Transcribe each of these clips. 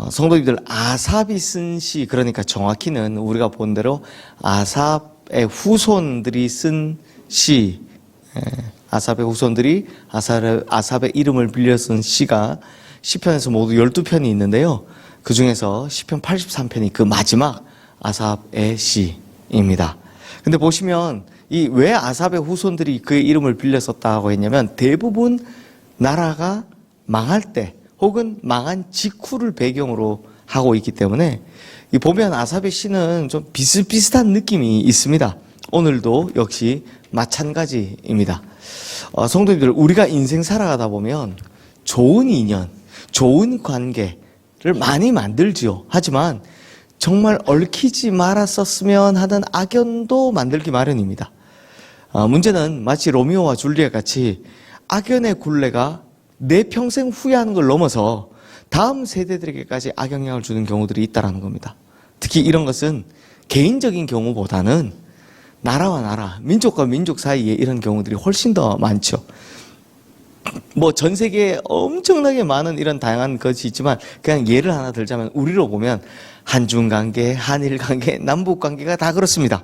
성도님들, 아삽이 쓴 시, 그러니까 정확히는 우리가 본 대로 아삽의 후손들이 쓴 시, 아삽의 후손들이 아삽의 이름을 빌려 쓴 시가 시편에서 모두 12편이 있는데요. 그 중에서 시편 83편이 그 마지막 아삽의 시입니다. 근데 보시면 이 왜 아삽의 후손들이 그의 이름을 빌려 썼다고 했냐면 대부분 나라가 망할 때 혹은 망한 직후를 배경으로 하고 있기 때문에 이 보면 아삽의 시는 좀 비슷비슷한 느낌이 있습니다. 오늘도 역시 마찬가지입니다. 성도님들, 우리가 인생 살아가다 보면 좋은 인연, 좋은 관계를 많이 만들지요. 하지만 정말 얽히지 말았었으면 하는 악연도 만들기 마련입니다. 문제는 마치 로미오와 줄리엣 같이 악연의 굴레가 내 평생 후회하는 걸 넘어서 다음 세대들에게까지 악영향을 주는 경우들이 있다는 겁니다. 특히 이런 것은 개인적인 경우보다는 나라와 나라, 민족과 민족 사이에 이런 경우들이 훨씬 더 많죠. 전 세계에 엄청나게 많은 이런 다양한 것이 있지만 그냥 예를 하나 들자면 우리로 보면 한중 관계, 한일 관계, 남북 관계가 다 그렇습니다.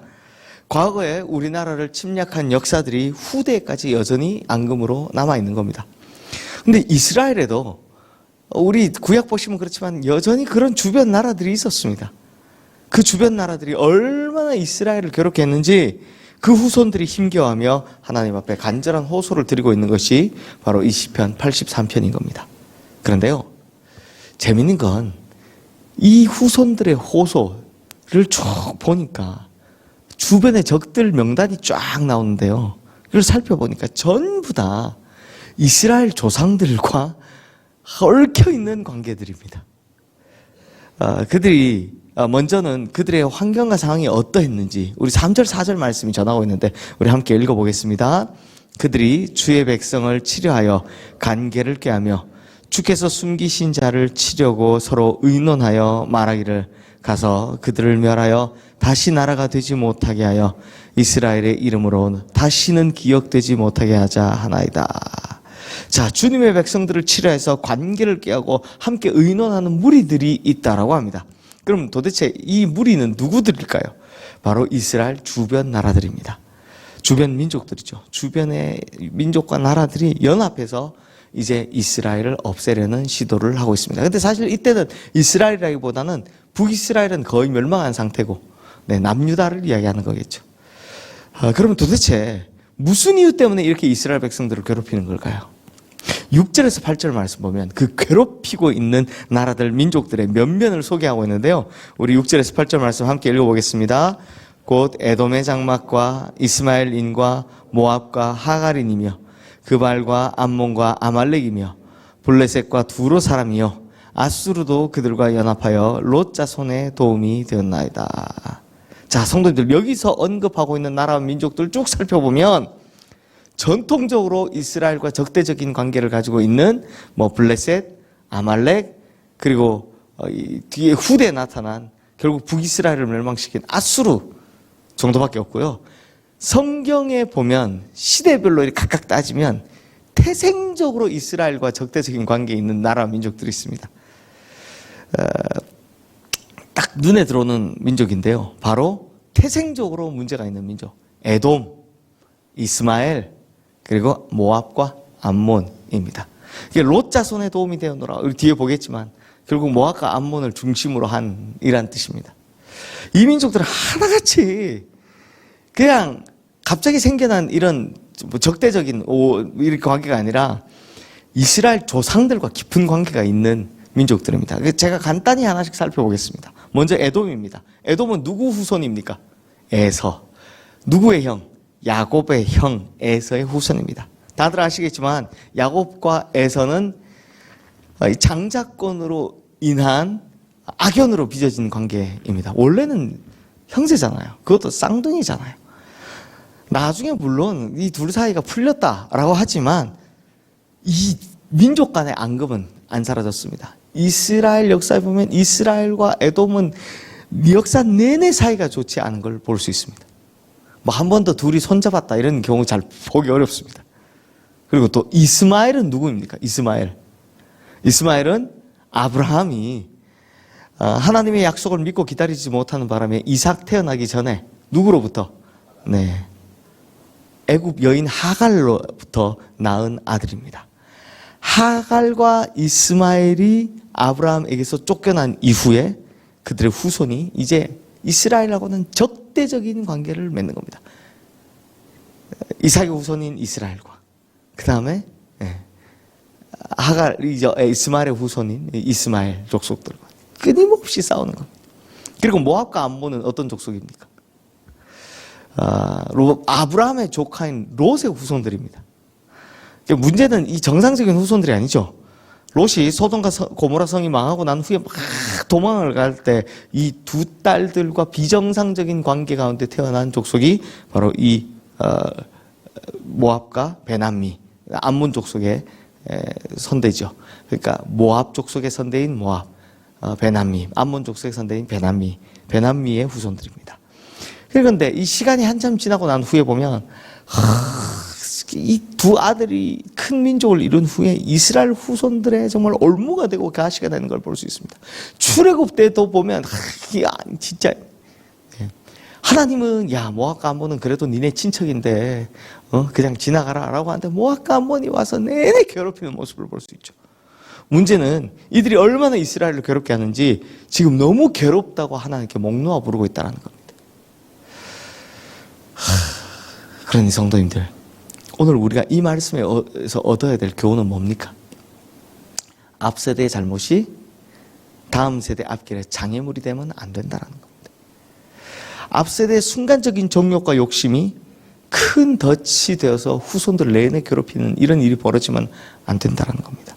과거에 우리나라를 침략한 역사들이 후대까지 여전히 앙금으로 남아있는 겁니다. 근데 이스라엘에도 우리 구약 보시면 그렇지만 여전히 그런 주변 나라들이 있었습니다. 그 주변 나라들이 얼마나 이스라엘을 괴롭게 했는지 그 후손들이 힘겨워하며 하나님 앞에 간절한 호소를 드리고 있는 것이 바로 이 시편 83편인 겁니다. 그런데요, 재밌는 건 이 후손들의 호소를 쭉 보니까 주변의 적들 명단이 쫙 나오는데요. 그걸 살펴보니까 전부 다 이스라엘 조상들과 얽혀있는 관계들입니다. 그들이 먼저는 그들의 환경과 상황이 어떠했는지 우리 3절 4절 말씀이 전하고 있는데 우리 함께 읽어보겠습니다. 그들이 주의 백성을 치려하여 관계를 꾀하며 주께서 숨기신 자를 치려고 서로 의논하여 말하기를 가서 그들을 멸하여 다시 나라가 되지 못하게 하여 이스라엘의 이름으로 다시는 기억되지 못하게 하자 하나이다. 자, 주님의 백성들을 치려해서 관계를 꾀하고 함께 의논하는 무리들이 있다라고 합니다. 그럼 도대체 이 무리는 누구들일까요? 바로 이스라엘 주변 나라들입니다. 주변 민족들이죠. 주변의 민족과 나라들이 연합해서 이제 이스라엘을 없애려는 시도를 하고 있습니다. 근데 사실 이때는 이스라엘이라기보다는 북이스라엘은 거의 멸망한 상태고 남유다를 이야기하는 거겠죠. 그러면 도대체 무슨 이유 때문에 이렇게 이스라엘 백성들을 괴롭히는 걸까요? 6절에서 8절 말씀 보면 그 괴롭히고 있는 나라들, 민족들의 면면을 소개하고 있는데요. 우리 6절에서 8절 말씀 함께 읽어보겠습니다. 곧 에돔의 장막과 이스마엘인과 모압과 하갈인이며 그발과 암몬과 아말렉이며 블레셋과 두로 사람이요 아수르도 그들과 연합하여 롯 자손의 도움이 되었나이다. 자, 성도님들, 여기서 언급하고 있는 나라와 민족들 쭉 살펴보면 전통적으로 이스라엘과 적대적인 관계를 가지고 있는 블레셋, 아말렉, 그리고 뒤에 후대에 나타난 결국 북이스라엘을 멸망시킨 아수르 정도밖에 없고요. 성경에 보면 시대별로 각각 따지면 태생적으로 이스라엘과 적대적인 관계에 있는 나라와 민족들이 있습니다. 딱 눈에 들어오는 민족인데요. 바로 태생적으로 문제가 있는 민족. 에돔, 이스마엘, 그리고 모압과 암몬입니다. 이게 롯 자손의 도움이 되었노라. 우리 뒤에 보겠지만 결국 모압과 암몬을 중심으로 한 이란 뜻입니다. 이 민족들은 하나같이 그냥 갑자기 생겨난 이런 적대적인 이렇게 관계가 아니라 이스라엘 조상들과 깊은 관계가 있는 민족들입니다. 제가 간단히 하나씩 살펴보겠습니다. 먼저 에돔입니다. 에돔은 누구 후손입니까? 에서. 누구의 형? 야곱의 형 에서의 후손입니다. 다들 아시겠지만 야곱과 에서는 장자권으로 인한 악연으로 빚어진 관계입니다. 원래는 형제잖아요. 그것도 쌍둥이잖아요. 나중에 물론 이 둘 사이가 풀렸다라고 하지만 이 민족 간의 앙금은 안 사라졌습니다. 이스라엘 역사에 보면 이스라엘과 에돔은 역사 내내 사이가 좋지 않은 걸 볼 수 있습니다. 한 번 더 둘이 손잡았다 이런 경우 잘 보기 어렵습니다. 그리고 또 이스마엘은 누구입니까? 이스마엘은 아브라함이 하나님의 약속을 믿고 기다리지 못하는 바람에 이삭 태어나기 전에 누구로부터? 네, 애굽 여인 하갈로부터 낳은 아들입니다. 하갈과 이스마엘이 아브라함에게서 쫓겨난 이후에 그들의 후손이 이제 이스라엘하고는 적대적인 관계를 맺는 겁니다. 이삭의 후손인 이스라엘과 그 다음에 하갈, 이스마엘의 후손인 이스마엘 족속들과 끊임없이 싸우는 겁니다. 그리고 모압과 암몬은 어떤 족속입니까? 아브라함의 조카인 롯의 후손들입니다. 문제는 이 정상적인 후손들이 아니죠. 롯이 소돔과 고모라 성이 망하고 난 후에 막 도망을 갈 때 이 두 딸들과 비정상적인 관계 가운데 태어난 족속이 바로 이 모압과 베남미, 암몬 족속의 선대죠. 그러니까 모압 족속의 선대인 모압, 베남미, 암몬 족속의 선대인 베남미의 후손들입니다. 그런데 이 시간이 한참 지나고 난 후에 보면 이 두 아들이 큰 민족을 이룬 후에 이스라엘 후손들의 정말 올무가 되고 가시가 되는 걸 볼 수 있습니다. 출애굽 때도 보면 진짜 하나님은 야 모압과 암몬은 그래도 니네 친척인데 그냥 지나가라 라고 하는데 모압과 암몬이 와서 내내 괴롭히는 모습을 볼 수 있죠. 문제는 이들이 얼마나 이스라엘을 괴롭게 하는지 지금 너무 괴롭다고 하나님께 목 놓아 부르고 있다는 겁니다. 그러니 성도님들, 오늘 우리가 이 말씀에서 얻어야 될 교훈은 뭡니까? 앞 세대의 잘못이 다음 세대 앞길에 장애물이 되면 안 된다는 겁니다. 앞 세대의 순간적인 정욕과 욕심이 큰 덫이 되어서 후손들 내내 괴롭히는 이런 일이 벌어지면 안 된다는 겁니다.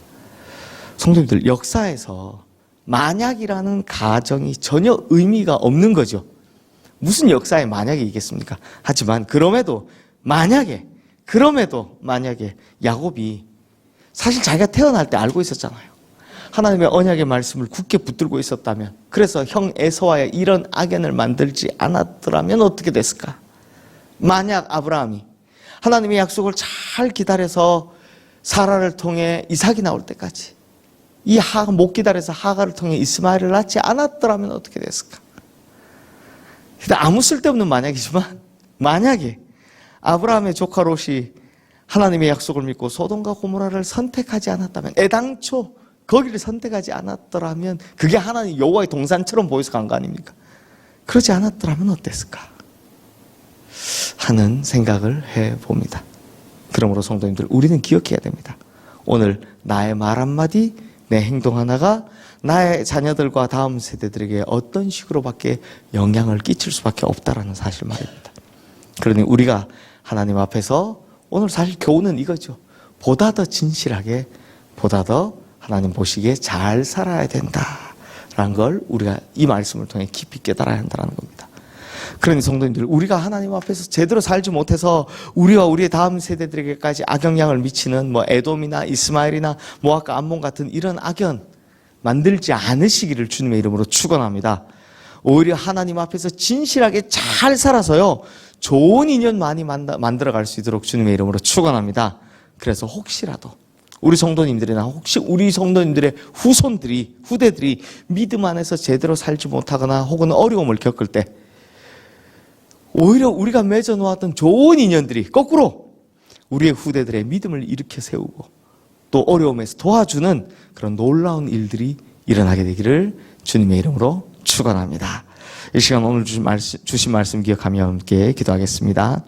성도님들, 역사에서 만약이라는 가정이 전혀 의미가 없는 거죠. 무슨 역사에 만약이 있겠습니까? 하지만 그럼에도 만약에 야곱이 사실 자기가 태어날 때 알고 있었잖아요. 하나님의 언약의 말씀을 굳게 붙들고 있었다면, 그래서 형 에서와의 이런 악연을 만들지 않았더라면 어떻게 됐을까? 만약 아브라함이 하나님의 약속을 잘 기다려서 사라를 통해 이삭이 나올 때까지 못 기다려서 하갈을 통해 이스마엘을 낳지 않았더라면 어떻게 됐을까? 아무 쓸데없는 만약이지만, 만약에 아브라함의 조카 롯이 하나님의 약속을 믿고 소돔과 고모라를 선택하지 않았다면, 애당초 거기를 선택하지 않았더라면 그게 하나님 여호와의 동산처럼 보여서 간 거 아닙니까? 그러지 않았더라면 어땠을까 하는 생각을 해봅니다. 그러므로 성도님들, 우리는 기억해야 됩니다. 오늘 나의 말 한마디, 내 행동 하나가 나의 자녀들과 다음 세대들에게 어떤 식으로밖에 영향을 끼칠 수밖에 없다라는 사실 말입니다. 그러니 우리가 하나님 앞에서 오늘 사실 교훈은 이거죠. 보다 더 진실하게, 보다 더 하나님 보시기에 잘 살아야 된다라는 걸 우리가 이 말씀을 통해 깊이 깨달아야 한다는 겁니다. 그러니 성도님들, 우리가 하나님 앞에서 제대로 살지 못해서 우리와 우리의 다음 세대들에게까지 악영향을 미치는 에돔이나 이스마엘이나 모압과 암몬 같은 이런 악연 만들지 않으시기를 주님의 이름으로 축원합니다. 오히려 하나님 앞에서 진실하게 잘 살아서요, 좋은 인연 많이 만들어갈 수 있도록 주님의 이름으로 축원합니다. 그래서 혹시라도 우리 성도님들이나 혹시 우리 성도님들의 후대들이 믿음 안에서 제대로 살지 못하거나 혹은 어려움을 겪을 때 오히려 우리가 맺어놓았던 좋은 인연들이 거꾸로 우리의 후대들의 믿음을 일으켜 세우고 또 어려움에서 도와주는 그런 놀라운 일들이 일어나게 되기를 주님의 이름으로 축원합니다. 이 시간 오늘 주신 말씀 기억하며 함께 기도하겠습니다.